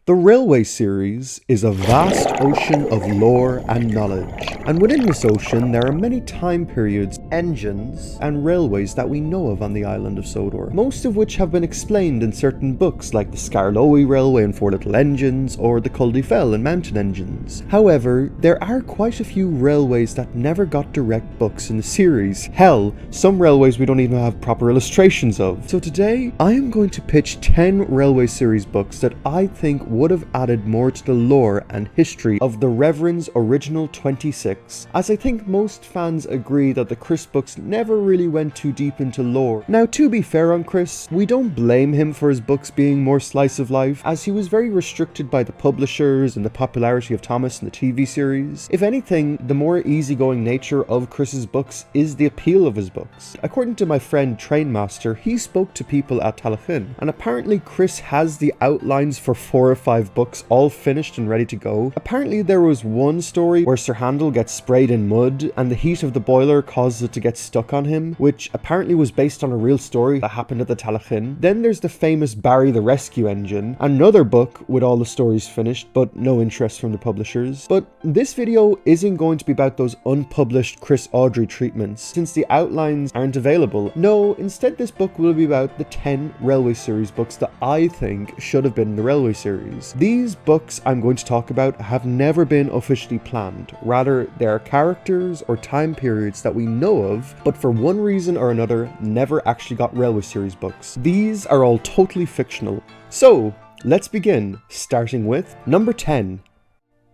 The Railway series is a vast ocean of lore and knowledge, and within this ocean there are many time periods, engines, and railways that we know of on the island of Sodor, most of which have been explained in certain books like the Scarlowy Railway and Four Little Engines, or the Cul de Fel and Mountain Engines. However, there are quite a few railways that never got direct books in the series. Hell, some railways we don't even have proper illustrations of. So today, I am going to pitch 10 Railway series books that I think would have added more to the lore and history of the Reverend's original 26, as I think most fans agree that the Chris books never really went too deep into lore. Now, to be fair on Chris, we don't blame him for his books being more slice of life, as he was very restricted by the publishers and the popularity of Thomas in the TV series. If anything, the more easygoing nature of Chris's books is the appeal of his books. According to my friend Trainmaster, he spoke to people at Tallaght, and apparently Chris has the outlines for 4 or 5 books all finished and ready to go. Apparently there was one story where Sir Handel gets sprayed in mud and the heat of the boiler causes it to get stuck on him, which apparently was based on a real story that happened at the Tallaght. Then there's the famous Barry the Rescue Engine, another book with all the stories finished but no interest from the publishers. But this video isn't going to be about those unpublished Chris Awdry treatments, since the outlines aren't available. No, instead this book will be about the 10 Railway series books that I think should have been in the Railway series. These books I'm going to talk about have never been officially planned. Rather, they are characters or time periods that we know of, but for one reason or another never actually got Railway series books. These are all totally fictional. So, let's begin, starting with number 10.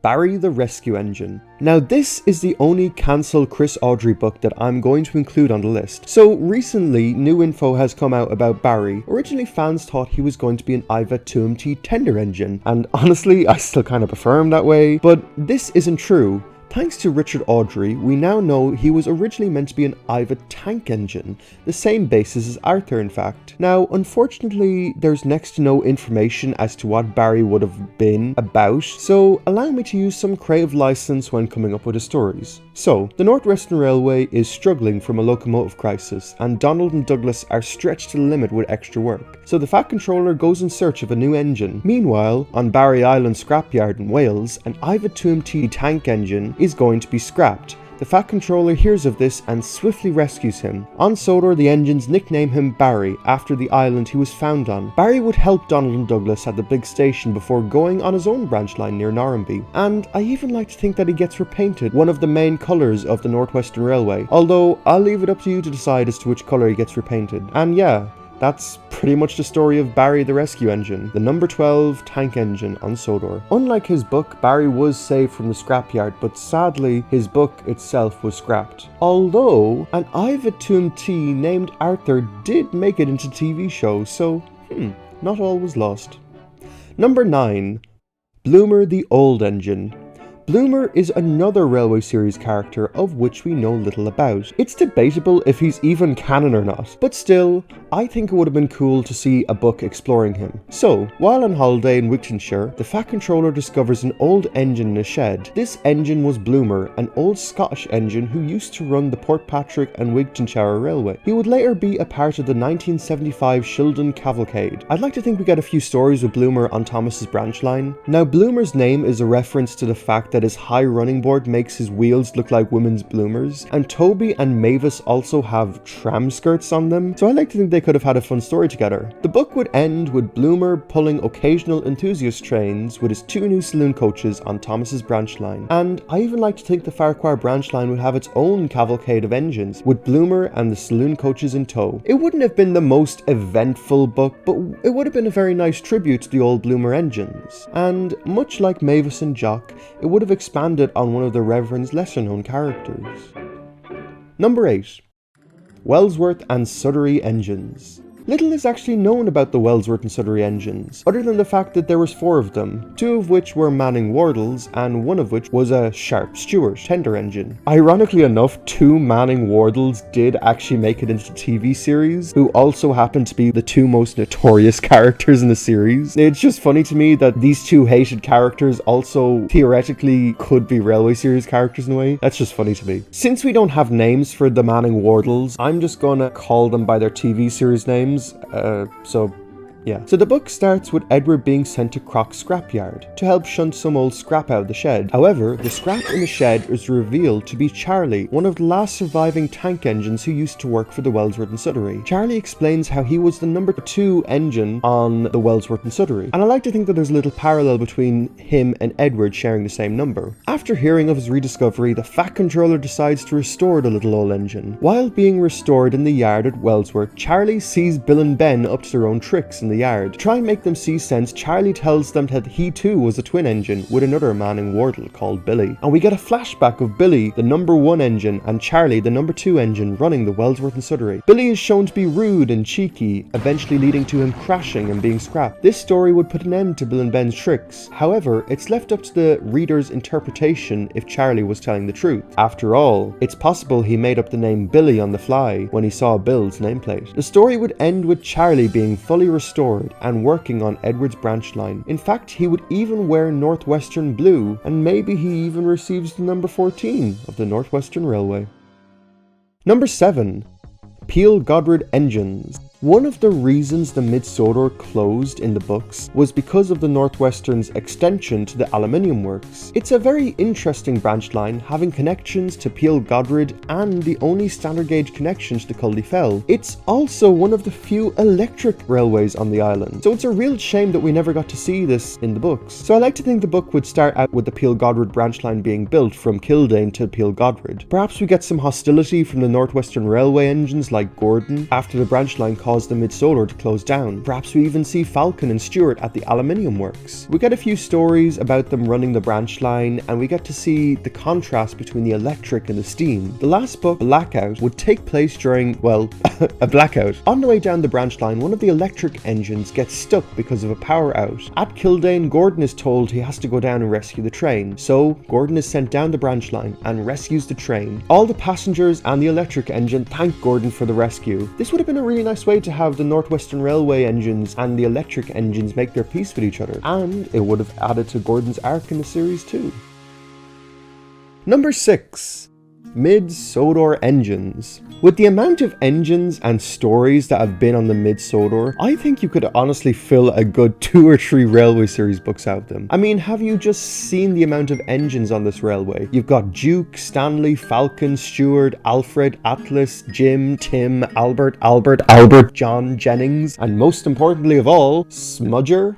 Barry the Rescue Engine. Now this is the only cancelled Chris Awdry book that I'm going to include on the list. So recently, new info has come out about Barry. Originally fans thought he was going to be an IVA 2MT tender engine, and honestly I still kind of prefer him that way, but this isn't true. Thanks to Richard Awdry, we now know he was originally meant to be an IVA tank engine, the same basis as Arthur in fact. Now, unfortunately, there's next to no information as to what Barry would have been about, so allow me to use some creative license when coming up with his stories. So, the North Western Railway is struggling from a locomotive crisis, and Donald and Douglas are stretched to the limit with extra work. So the Fat Controller goes in search of a new engine. Meanwhile, on Barry Island Scrapyard in Wales, an IVA 2MT tank engine is going to be scrapped. The Fat Controller hears of this and swiftly rescues him. On Sodor, the engines nickname him Barry, after the island he was found on. Barry would help Donald and Douglas at the big station before going on his own branch line near Norrumby. And I even like to think that he gets repainted, one of the main colours of the North Western Railway. Although, I'll leave it up to you to decide as to which colour he gets repainted. And yeah, that's pretty much the story of Barry the Rescue Engine, the number 12 tank engine on Sodor. Unlike his book, Barry was saved from the scrapyard, but sadly his book itself was scrapped. Although an IVA 2MT named Arthur did make it into TV shows, so not all was lost. Number 9. Bloomer the Old Engine. Bloomer is another Railway series character of which we know little about. It's debatable if he's even canon or not, but still, I think it would have been cool to see a book exploring him. So, while on holiday in Wigtonshire, the Fat Controller discovers an old engine in a shed. This engine was Bloomer, an old Scottish engine who used to run the Portpatrick and Wigtonshire Railway. He would later be a part of the 1975 Shildon Cavalcade. I'd like to think we get a few stories with Bloomer on Thomas's branch line. Now, Bloomer's name is a reference to the fact that his high running board makes his wheels look like women's bloomers, and Toby and Mavis also have tram skirts on them, so I like to think they could have had a fun story together. The book would end with Bloomer pulling occasional enthusiast trains with his 2 new saloon coaches on Thomas's branch line, and I even like to think the Farquhar branch line would have its own cavalcade of engines, with Bloomer and the saloon coaches in tow. It wouldn't have been the most eventful book, but it would have been a very nice tribute to the old Bloomer engines, and much like Mavis and Jock, it would have expanded on one of the Reverend's lesser known characters. Number 8. Wellsworth and Sudderey Engines. Little is actually known about the Wellsworth and Sudderey engines, other than the fact that there was 4 of them, 2 of which were Manning Wardles and 1 of which was a Sharp Stewart tender engine. Ironically enough, 2 Manning Wardles did actually make it into the TV series, who also happen to be the 2 most notorious characters in the series. It's just funny to me that these 2 hated characters also theoretically could be Railway series characters in a way. That's just funny to me. Since we don't have names for the Manning Wardles, I'm just gonna call them by their TV series names. So Yeah. So the book starts with Edward being sent to Croc's scrapyard to help shunt some old scrap out of the shed. However, the scrap in the shed is revealed to be Charlie, one of the last surviving tank engines who used to work for the Wellsworth and Sudderey. Charlie explains how he was the number 2 engine on the Wellsworth and Sudderey, and I like to think that there's a little parallel between him and Edward sharing the same number. After hearing of his rediscovery, the Fat Controller decides to restore the little old engine. While being restored in the yard at Wellsworth, Charlie sees Bill and Ben up to their own tricks in the yard. To try and make them see sense, Charlie tells them that he too was a twin engine with another man in Wardle called Billy. And we get a flashback of Billy, the number 1 engine, and Charlie, the number 2 engine, running the Wellsworth and Sudderey. Billy is shown to be rude and cheeky, eventually leading to him crashing and being scrapped. This story would put an end to Bill and Ben's tricks. However, it's left up to the reader's interpretation if Charlie was telling the truth. After all, it's possible he made up the name Billy on the fly when he saw Bill's nameplate. The story would end with Charlie being fully restored and working on Edward's branch line. In fact, he would even wear Northwestern blue, and maybe he even receives the number 14 of the Northwestern Railway. Number 7. Peel Godred Engines. One of the reasons the Mid-Sodor closed in the books was because of the Northwestern's extension to the aluminium works. It's a very interesting branch line, having connections to Peel Godred and the only standard gauge connections to Culdy Fell. It's also one of the few electric railways on the island, so it's a real shame that we never got to see this in the books. So I like to think the book would start out with the Peel Godred branch line being built from Kildane to Peel Godred. Perhaps we get some hostility from the Northwestern Railway engines like Gordon after the branch line caused the Mid-Sodor to close down. Perhaps we even see Falcon and Stewart at the aluminium works. We get a few stories about them running the branch line, and we get to see the contrast between the electric and the steam. The last book, Blackout, would take place during, well, a blackout. On the way down the branch line, one of the electric engines gets stuck because of a power out. At Kildane, Gordon is told he has to go down and rescue the train. So Gordon is sent down the branch line and rescues the train. All the passengers and the electric engine thank Gordon for the rescue. This would have been a really nice way to have the Northwestern Railway engines and the electric engines make their peace with each other, and it would have added to Gordon's arc in the series too. Number 6. Mid-Sodor Engines. With the amount of engines and stories that have been on the Mid-Sodor, I think you could honestly fill a good 2 or 3 railway series books out of them. I mean, have you just seen the amount of engines on this railway? You've got Duke, Stanley, Falcon, Stewart, Alfred, Atlas, Jim, Tim, Albert, John, Jennings, and most importantly of all, Smudger.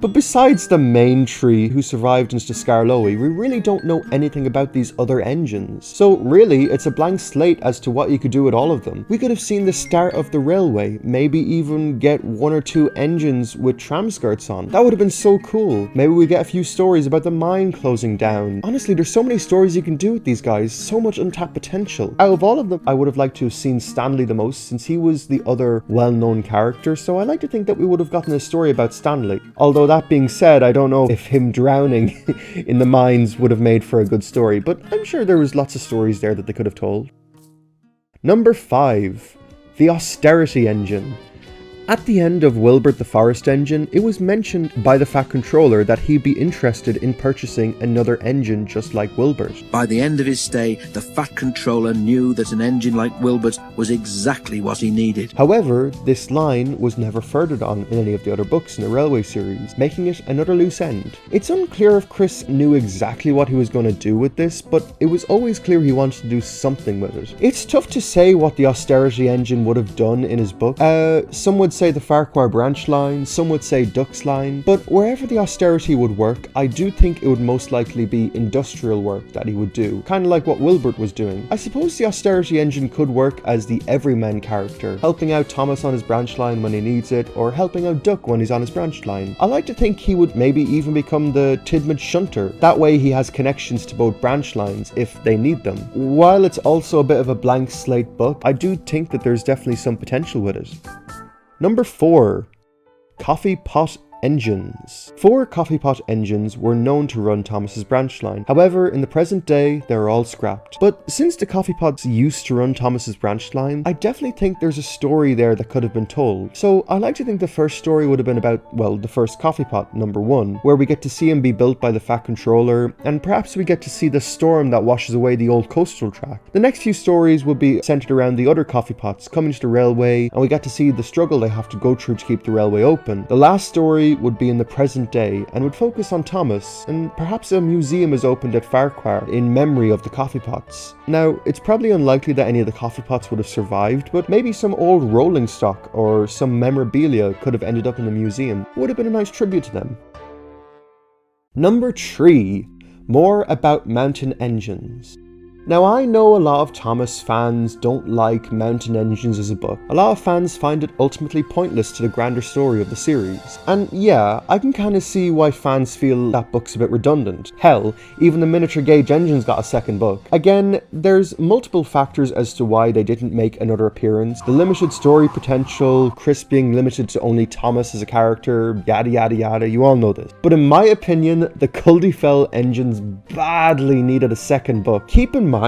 But besides the main three who survived into Scarlowy, we really don't know anything about these other engines. So really, it's a blank slate as to what you could do with all of them. We could have seen the start of the railway, maybe even get 1 or 2 engines with tram skirts on. That would have been so cool. Maybe we get a few stories about the mine closing down. Honestly, there's so many stories you can do with these guys, so much untapped potential. Out of all of them, I would have liked to have seen Stanley the most, since he was the other well-known character, so I like to think that we would have gotten a story about Stanley. Although that being said, I don't know if him drowning in the mines would have made for a good story, but I'm sure there was lots of stories there that they could have told. Number 5. The Austerity Engine. At the end of Wilbert the Forest Engine, it was mentioned by the Fat Controller that he'd be interested in purchasing another engine just like Wilbert. By the end of his stay, the Fat Controller knew that an engine like Wilbert was exactly what he needed. However, this line was never furthered on in any of the other books in the Railway series, making it another loose end. It's unclear if Chris knew exactly what he was going to do with this, but it was always clear he wanted to do something with it. It's tough to say what the Austerity Engine would have done in his book. Some would say the Farquhar branch line, some would say Duck's line, but wherever the Austerity would work, I do think it would most likely be industrial work that he would do, kind of like what Wilbert was doing. I suppose the Austerity Engine could work as the everyman character, helping out Thomas on his branch line when he needs it, or helping out Duck when he's on his branch line. I like to think he would maybe even become the Tidmouth Shunter. That way he has connections to both branch lines if they need them. While it's also a bit of a blank slate book, I do think that there's definitely some potential with it. Number 4. Coffee Pot Engines. 4 coffee pot engines were known to run Thomas's branch line. However, in the present day, they're all scrapped. But since the coffee pots used to run Thomas's branch line, I definitely think there's a story there that could have been told. So I like to think the first story would have been about, well, the first coffee pot, number 1, where we get to see him be built by the Fat Controller, and perhaps we get to see the storm that washes away the old coastal track. The next few stories would be centered around the other coffee pots coming to the railway, and we get to see the struggle they have to go through to keep the railway open. The last story would be in the present day and would focus on Thomas, and perhaps a museum is opened at Farquhar in memory of the coffee pots. Now, it's probably unlikely that any of the coffee pots would have survived, but maybe some old rolling stock or some memorabilia could have ended up in the museum. Would have been a nice tribute to them. Number 3. More about mountain engines. Now, I know a lot of Thomas fans don't like Mountain Engines as a book. A lot of fans find it ultimately pointless to the grander story of the series. And yeah, I can kind of see why fans feel that book's a bit redundant. Hell, even the miniature gauge engines got a second book. Again, there's multiple factors as to why they didn't make another appearance. The limited story potential, Chris being limited to only Thomas as a character, yada yada yada, you all know this. But in my opinion, the Culdifell engines badly needed a second book. Keep in mind,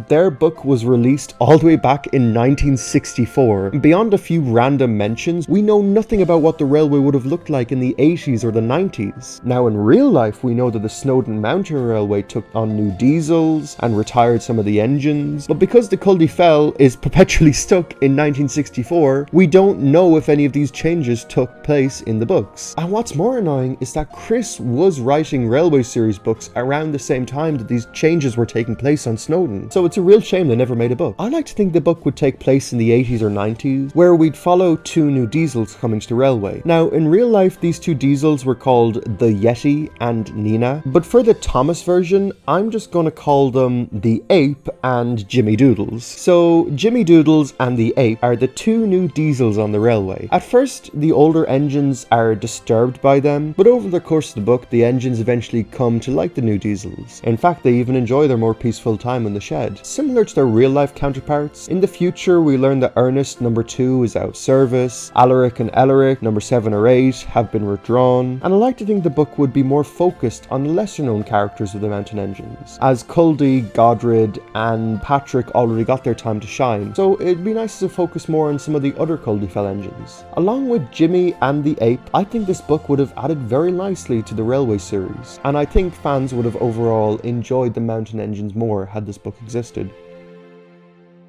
their book was released all the way back in 1964. Beyond a few random mentions, we know nothing about what the railway would have looked like in the 80s or the 90s. Now, in real life, we know that the Snowdon Mountain Railway took on new diesels and retired some of the engines, but because the Culdifell is perpetually stuck in 1964, we don't know if any of these changes took place in the books. And what's more annoying is that Chris was writing Railway series books around the same time that these changes were taking place on Snowdon. So it's a real shame they never made a book. I like to think the book would take place in the 80s or 90s, where we'd follow 2 new diesels coming to the railway. Now, in real life, these 2 diesels were called the Yeti and Nina, but for the Thomas version, I'm just going to call them the Ape and Jimmy Doodles. So, Jimmy Doodles and the Ape are the 2 new diesels on the railway. At first, the older engines are disturbed by them, but over the course of the book, the engines eventually come to like the new diesels. In fact, they even enjoy their more peaceful time in the shed. Similar to their real-life counterparts, in the future we learn that Ernest number 2 is out of service, Alaric and Elaric number 7 or 8 have been withdrawn, and I like to think the book would be more focused on lesser-known characters of the Mountain Engines, as Culdee, Godred and Patrick already got their time to shine, so it'd be nice to focus more on some of the other Culdifell engines. Along with Jimmy and the Ape, I think this book would have added very nicely to the Railway series, and I think fans would have overall enjoyed the Mountain Engines more had this book existed.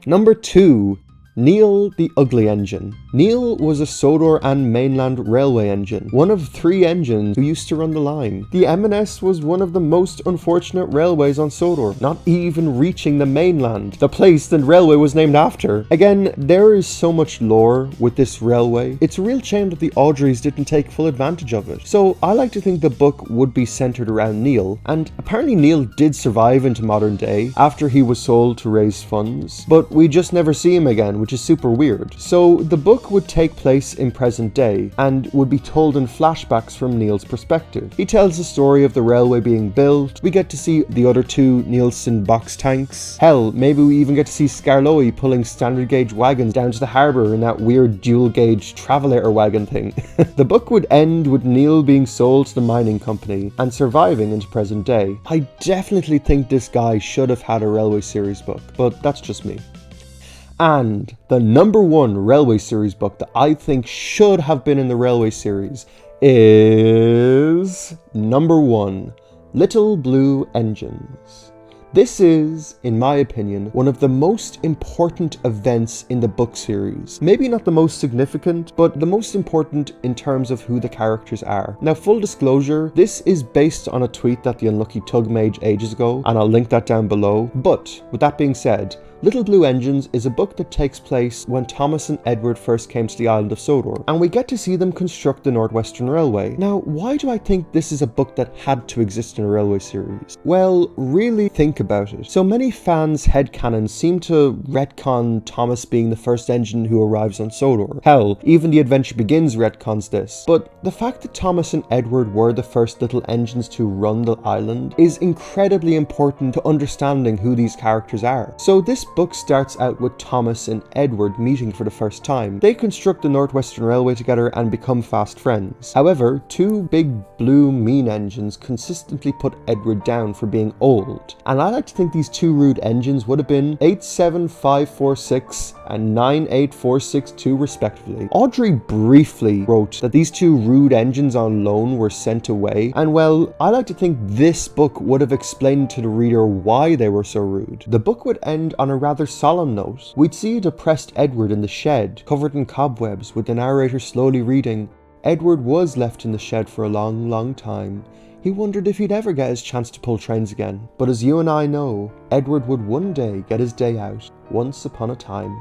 Number 2. Neil the Ugly Engine. Neil was a Sodor and mainland railway engine, one of 3 engines who used to run the line. The M&S was one of the most unfortunate railways on Sodor, not even reaching the mainland, the place the railway was named after. Again, there is so much lore with this railway. It's a real shame that the Awdrys didn't take full advantage of it. So I like to think the book would be centered around Neil, and apparently Neil did survive into modern day after he was sold to raise funds, but we just never see him again, which is super weird. So the book would take place in present day and would be told in flashbacks from Neil's perspective. He tells the story of the railway being built. We get to see the other 2 Nielsen box tanks. Hell, maybe we even get to see Scarloey pulling standard gauge wagons down to the harbour in that weird dual gauge travelator wagon thing. The book would end with Neil being sold to the mining company and surviving into present day. I definitely think this guy should have had a Railway series book, but that's just me. And the number 1 Railway series book that I think should have been in the Railway series is number 1, Little Blue Engines. This is, in my opinion, one of the most important events in the book series. Maybe not the most significant, but the most important in terms of who the characters are. Now, full disclosure, this is based on a tweet that the Unlucky Tug made ages ago, and I'll link that down below. But, with that being said, Little Blue Engines is a book that takes place when Thomas and Edward first came to the island of Sodor, and we get to see them construct the Northwestern Railway. Now, why do I think this is a book that had to exist in a Railway series? Well, really think about it. So many fans' headcanons seem to retcon Thomas being the first engine who arrives on Sodor. Hell, even The Adventure Begins retcons this. But the fact that Thomas and Edward were the first little engines to run the island is incredibly important to understanding who these characters are. So this book starts out with Thomas and Edward meeting for the first time. They construct the Northwestern Railway together and become fast friends. However, two big blue mean engines consistently put Edward down for being old, and I like to think these two rude engines would have been 87546 and 98462 respectively. Awdry briefly wrote that these two rude engines on loan were sent away, and well, I like to think this book would have explained to the reader why they were so rude. The book would end on a rather solemn note. We'd see a depressed Edward in the shed, covered in cobwebs, with the narrator slowly reading, "Edward was left in the shed for a long, long time. He wondered if he'd ever get his chance to pull trains again. But as you and I know, Edward would one day get his day out, once upon a time."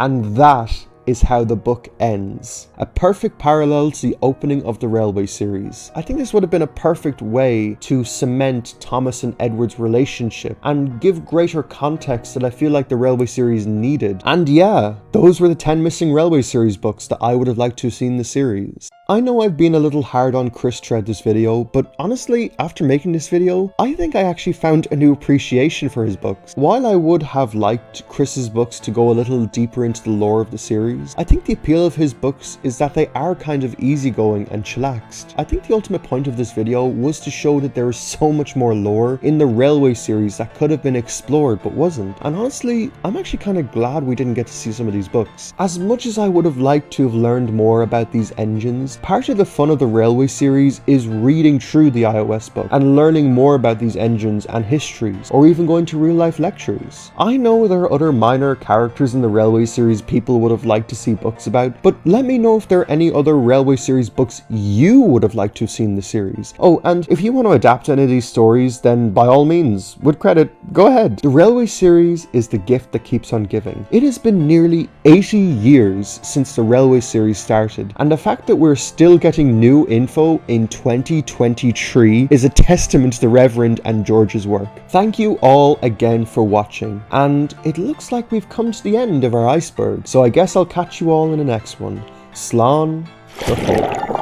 And that is how the book ends. A perfect parallel to the opening of the Railway series. I think this would have been a perfect way to cement Thomas and Edward's relationship and give greater context that I feel like the Railway series needed. And yeah, those were the 10 missing Railway series books that I would have liked to have seen in the series. I know I've been a little hard on Chris throughout this video, but honestly, after making this video, I think I actually found a new appreciation for his books. While I would have liked Chris's books to go a little deeper into the lore of the series, I think the appeal of his books is that they are kind of easygoing and chillaxed. I think the ultimate point of this video was to show that there is so much more lore in the Railway series that could have been explored but wasn't. And honestly, I'm actually kind of glad we didn't get to see some of these books. As much as I would have liked to have learned more about these engines, part of the fun of the Railway series is reading through the iOS book and learning more about these engines and histories, or even going to real life lectures. I know there are other minor characters in the Railway series people would have liked to see books about, but let me know if there are any other Railway series books you would have liked to have seen in the series. Oh, and if you want to adapt any of these stories, then by all means, with credit, go ahead. The Railway series is the gift that keeps on giving. It has been nearly 80 years since the Railway series started, and the fact that we're still getting new info in 2023 is a testament to the Reverend and George's work. Thank you all again for watching, and it looks like we've come to the end of our iceberg, so I guess I'll catch you all in the next one. Slán go fóill.